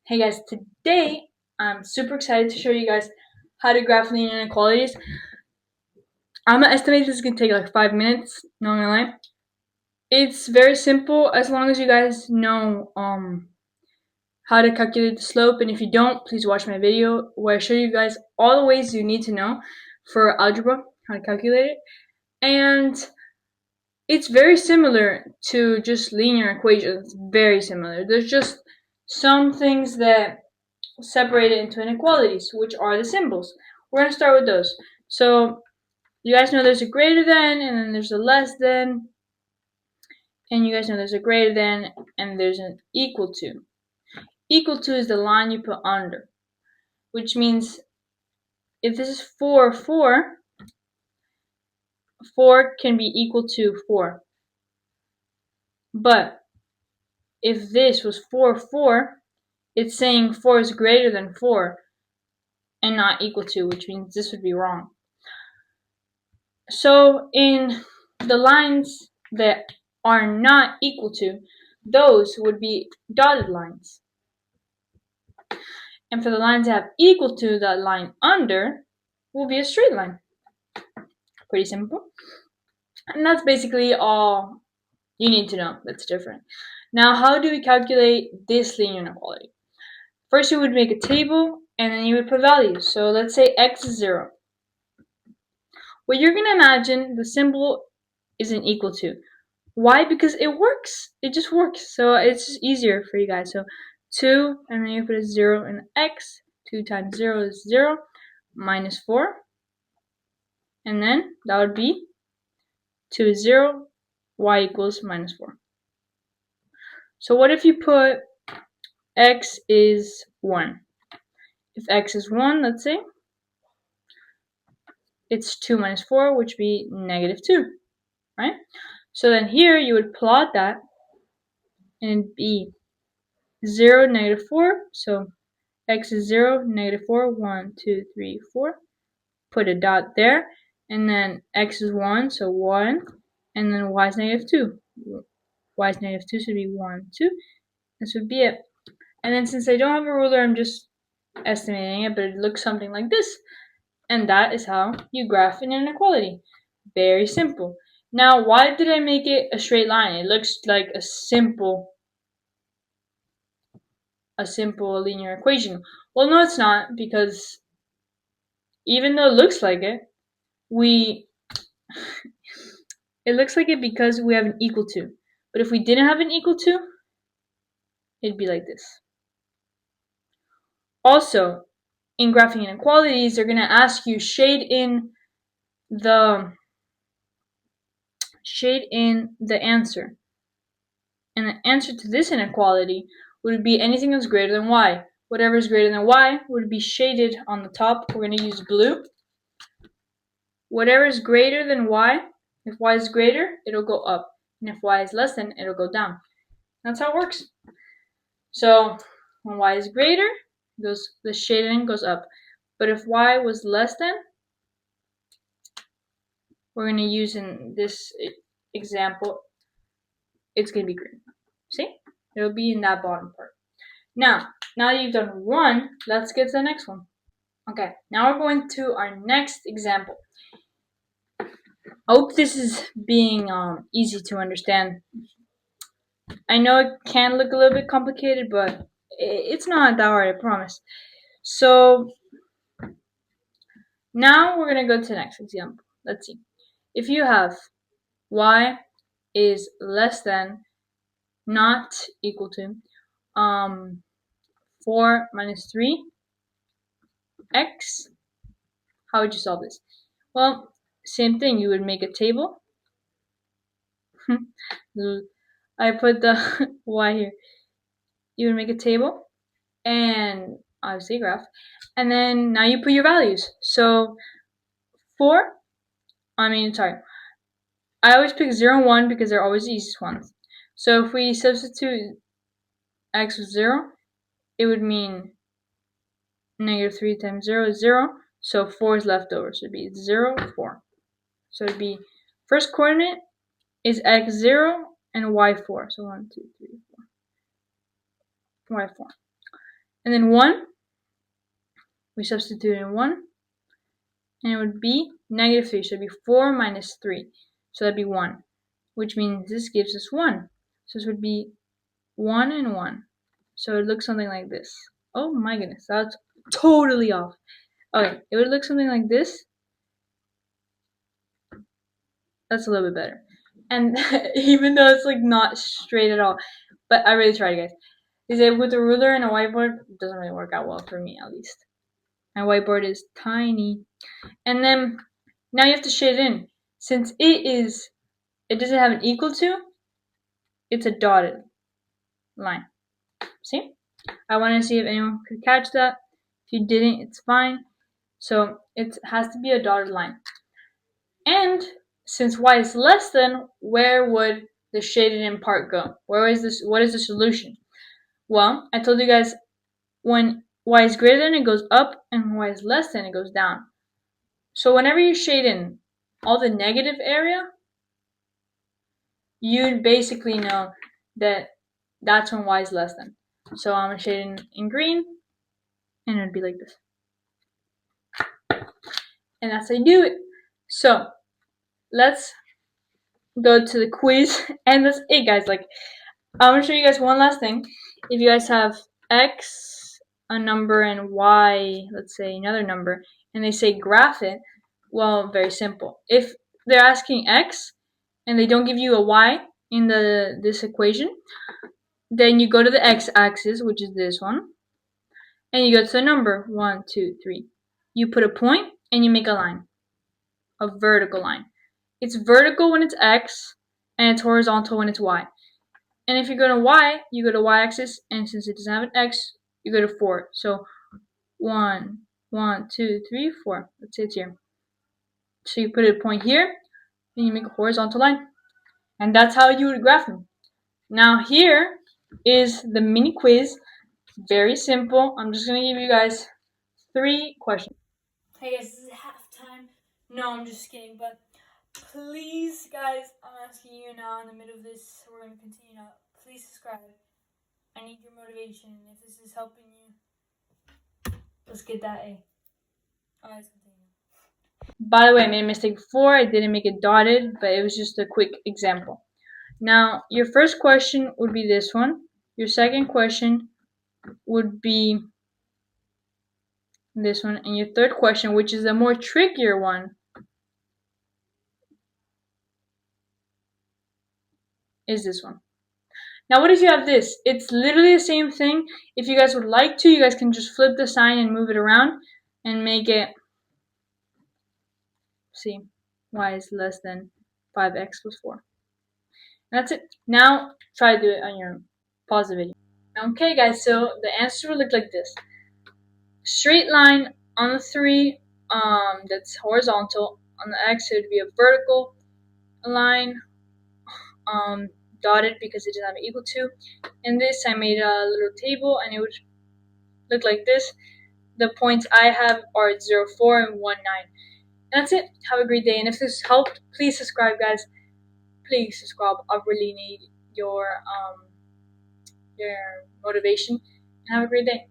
Hey guys, today I'm super excited to show you guys how to graph linear inequalities. I'm gonna estimate this is gonna take like 5 minutes, not gonna lie. It's very simple as long as you guys know how to calculate the slope, and if you don't, please watch my video where I show you guys all the ways you need to know for algebra, how to calculate it. And it's very similar to just linear equations, very similar. There's just some things that separate it into inequalities, which are the symbols. We're going to start with those. So you guys know there's a greater than, and then there's a less than, and you guys know there's a greater than, and there's an equal to. Equal to is the line you put under, which means if this is 4, 4, 4 can be equal to 4. But if this was 4, 4, it's saying 4 is greater than 4 and not equal to, which means this would be wrong. So in the lines that are not equal to, those would be dotted lines. And for the lines that have equal to that line under, will be a straight line. Pretty simple. And that's basically all you need to know that's different. Now, how do we calculate this linear inequality? First, you would make a table, and then you would put values. So let's say x is 0. What you're going to imagine the symbol isn't equal to. Why? Because it works. It just works. So it's just easier for you guys. So 2, and then you put a 0 in x. 2 times 0 is 0, minus 4. And then that would be 2 is 0, y equals minus 4. So what if you put x is 1? If x is 1, let's say, it's 2 minus 4, which would be negative 2, right? So then here you would plot that, and it'd be 0, negative 4. So x is 0, negative 4, 1, 2, 3, 4. Put a dot there. And then x is 1, so 1. And then y is negative 2. Y is negative 2, so it would be 1, 2. This would be it. And then since I don't have a ruler, I'm just estimating it, but it looks something like this. And that is how you graph an inequality. Very simple. Now, why did I make it a straight line? It looks like a simple linear equation. Well, no, it's not, because even though it looks like it, it looks like it because we have an equal to. But if we didn't have an equal to, it'd be like this. Also, in graphing inequalities, they're going to ask you shade in the answer. And the answer to this inequality would be anything that's greater than y. Whatever is greater than y would be shaded on the top. We're going to use blue. Whatever is greater than y, if y is greater, it'll go up. And if y is less than, it'll go down. That's how it works. So when y is greater, the shading goes up. But if y was less than, we're going to use in this example, it's going to be green. See? It'll be in that bottom part. Now that you've done one, let's get to the next one. Okay, now we're going to our next example. I hope this is being easy to understand. I know it can look a little bit complicated, but it's not that hard, I promise. So now we're going to go to the next example. Let's see. If you have y is less than, not equal to, 4 minus 3 x, how would you solve this? Well, same thing. You would make a table. I put the y here. You would make a table and obviously a graph. And then now you put your values. So I always pick 0 and 1 because they're always the easiest ones. So if we substitute x with 0, it would mean negative 3 times 0 is 0. So 4 is left over. So it'd be 0, 4. So it'd be first coordinate is x 0 and y 4. So 1, 2, 3, 4. Y 4. And then 1, we substitute in 1, and it would be negative 3. So it'd be 4 minus 3. So that'd be 1, which means this gives us 1. So this would be 1 and 1. So it looks something like this. Oh my goodness, that's totally off. Okay, it would look something like this. That's a little bit better. And even though it's like not straight at all, but I really tried, guys. Is it with a ruler and a whiteboard? It doesn't really work out well for me, at least. My whiteboard is tiny. And then now you have to shade it in. Since it doesn't have an equal to, it's a dotted line. See? I want to see if anyone could catch that. If you didn't, it's fine. So it has to be a dotted line. And since y is less than, where would the shaded in part go? What is the solution? Well, I told you guys when y is greater than, it goes up, and y is less than, it goes down. So whenever you shade in all the negative area, you'd basically know that that's when y is less than. So I'm going to shade in green, and it'd be like this. And that's how you do it. So let's go to the quiz, and that's it, guys. Like, I'm going to show you guys one last thing. If you guys have x, a number, and y, let's say another number, and they say graph it, well, very simple. If they're asking x, and they don't give you a y in this equation, then you go to the x-axis, which is this one, and you go to the number 1, 2, 3. You put a point, and you make a line, a vertical line. It's vertical when it's x, and it's horizontal when it's y. And if you go to y, you go to y-axis, and since it doesn't have an x, you go to 4. So 1, 1, 2, 3, 4. Let's say it's here. So you put a point here, and you make a horizontal line. And that's how you would graph them. Now here is the mini quiz. Very simple. I'm just going to give you guys 3 questions. Hey guys, this is halftime. No, I'm just kidding, but please, guys, I'm asking you now in the middle of this, we're going to continue now. Please subscribe. I need your motivation. If this is helping you, let's get that A. Alright, let's continue. By the way, I made a mistake before. I didn't make it dotted, but it was just a quick example. Now, your first question would be this one. Your second question would be this one. And your third question, which is a more trickier one, is this one. Now, what if you have this? It's literally the same thing. If you guys would like to, you guys can just flip the sign and move it around and make it, see, y is less than 5x plus 4. And that's it. Now, try to do it on your own. Pause the video. Okay, guys, so the answer would look like this. Straight line on the 3, that's horizontal. On the x, it would be a vertical line, dotted because it doesn't have an equal to. In this, I made a little table, and it would look like this. The points I have are 0, 4, and 1, 9. And that's it. Have a great day. And if this helped, please subscribe, guys. Please subscribe. I really need your motivation. And have a great day.